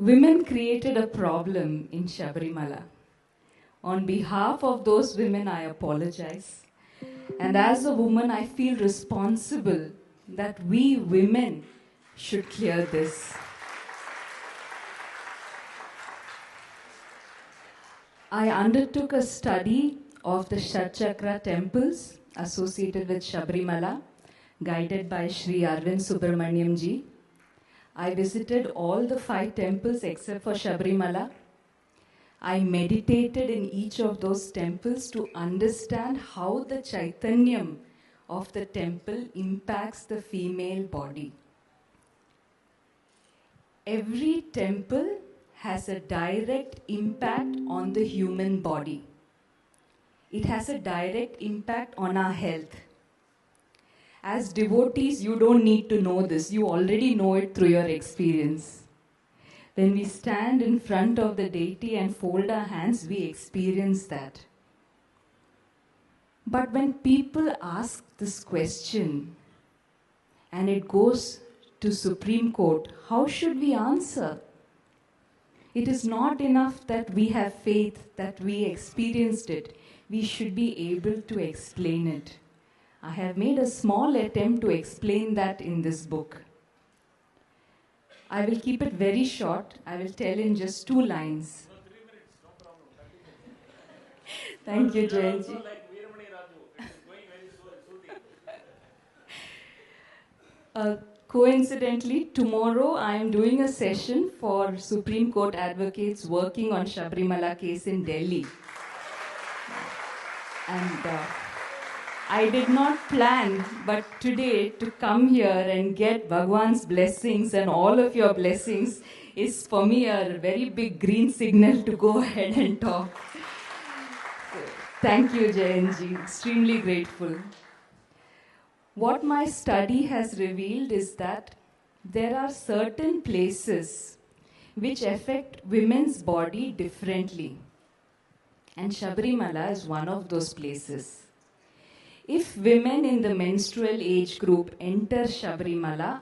Women created a problem in Sabari Malla. On behalf of those women, I apologize. And as a woman, I feel responsible that we women should clear this. I undertook a study of the Shatchakra temples associated with Sabari Malla, guided by Sri Arvind Subramaniam ji. I visited all the 5 temples except for Sabari Malla. I meditated in each of those temples to understand how the Chaitanyam of the temple impacts the female body. Every temple has a direct impact on the human body. It has a direct impact on our health. As devotees, you don't need to know this. You already know it through your experience. When we stand in front of the deity and fold our hands, we experience that. But when people ask this question and it goes to Supreme Court, how should we answer? It is not enough that we have faith, that we experienced it. We should be able to explain it. I have made a small attempt to explain that in this book. I will keep it very short. I will tell in just 2 lines. No, 3 minutes, no problem. 30 minutes. Thank you, We are Jayanji. also like Veeramani Raju. It is going very soothing. Coincidentally, tomorrow I am doing a session for Supreme Court advocates working on Sabari Malla case in Delhi. And I did not plan, but today to come here and get Bhagwan's blessings and all of your blessings is for me a very big green signal to go ahead and talk. So, thank you, Jayanji. Extremely grateful. What my study has revealed is that there are certain places which affect women's body differently. And Sabari Malla is one of those places. If women in the menstrual age group enter Sabari Malla,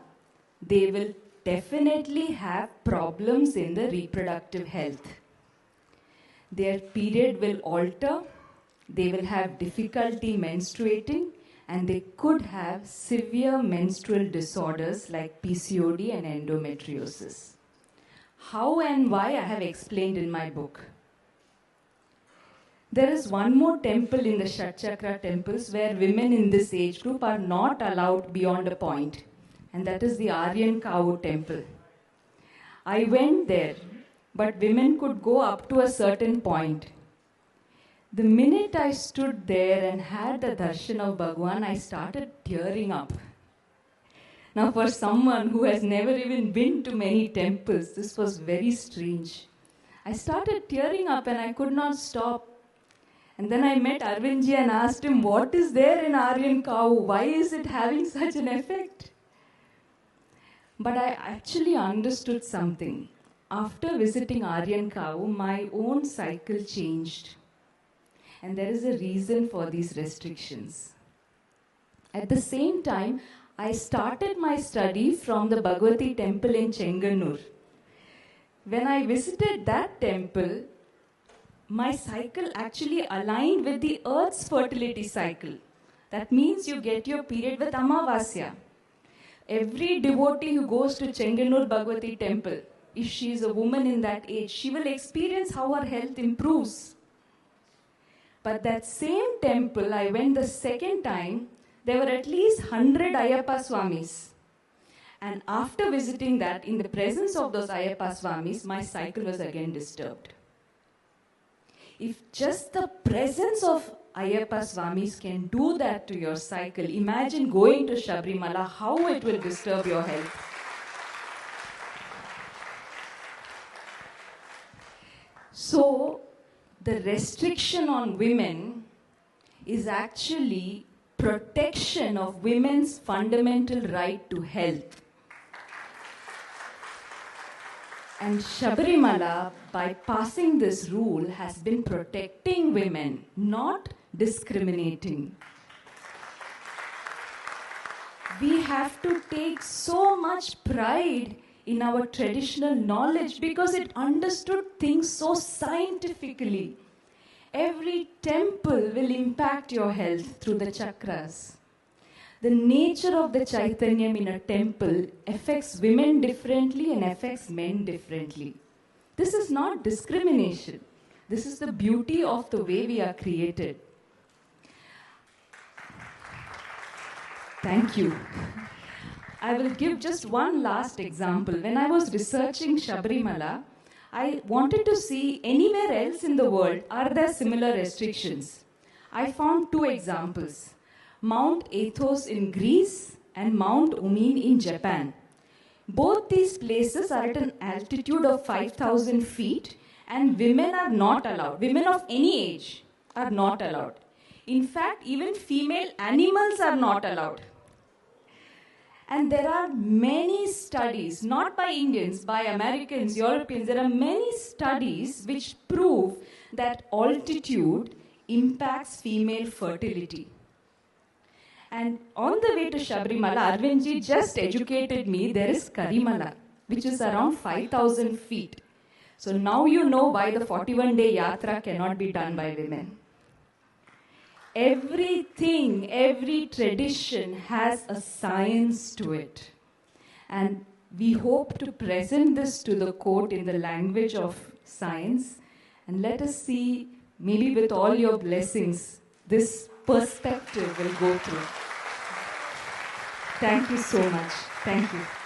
they will definitely have problems in the reproductive health. Their period will alter, they will have difficulty menstruating, and they could have severe menstrual disorders like PCOD and endometriosis. How and why I have explained in my book. There is one more temple in the Shatchakra temples where women in this age group are not allowed beyond a point, and that is the Aryan Cow temple. I went there, but women could go up to a certain point. The minute I stood there and had the darshan of Bhagwan, I started tearing up. Now, for someone who has never even been to many temples, this was very strange. I started tearing up and I could not stop. And then I met Arvindji and asked him, what is there in Aryan Cow? Why is it having such an effect? But I actually understood something. After visiting Aryan Cow, my own cycle changed. And there is a reason for these restrictions. At the same time, I started my study from the Bhagavati temple in Chenganur. When I visited that temple, my cycle actually aligned with the earth's fertility cycle. That means you get your period with Amavasya. Every devotee who goes to Chenganur Bhagavati temple, if she is a woman in that age, she will experience how her health improves. But that same temple, I went the second time, there were at least 100 Ayyappa Swamis. And after visiting that, in the presence of those Ayyappa Swamis, my cycle was again disturbed. If just the presence of Ayyappa Swamis can do that to your cycle, imagine going to Sabari Malla, how it will disturb your health. So, the restriction on women is actually protection of women's fundamental right to health. And Sabari Malla, by passing this rule, has been protecting women, not discriminating. We have to take so much pride in our traditional knowledge because it understood things so scientifically. Every temple will impact your health through the chakras. The nature of the Chaitanyam in a temple affects women differently and affects men differently. This is not discrimination. This is the beauty of the way we are created. Thank you. I will give just one last example. When I was researching Sabari Malla, I wanted to see anywhere else in the world, are there similar restrictions? I found two examples. Mount Athos in Greece and Mount Umin in Japan. Both these places are at an altitude of 5,000 feet and women are not allowed. Women of any age are not allowed. In fact, even female animals are not allowed. And there are many studies, not by Indians, by Americans, Europeans, there are many studies which prove that altitude impacts female fertility. And on the way to Sabari Malla, Arvindji just educated me, there is Karimala, which is around 5,000 feet. So now you know why the 41-day yatra cannot be done by women. Everything, every tradition has a science to it. And we hope to present this to the court in the language of science. And let us see, maybe with all your blessings, this perspective will go through. Thank you so much. Thank you.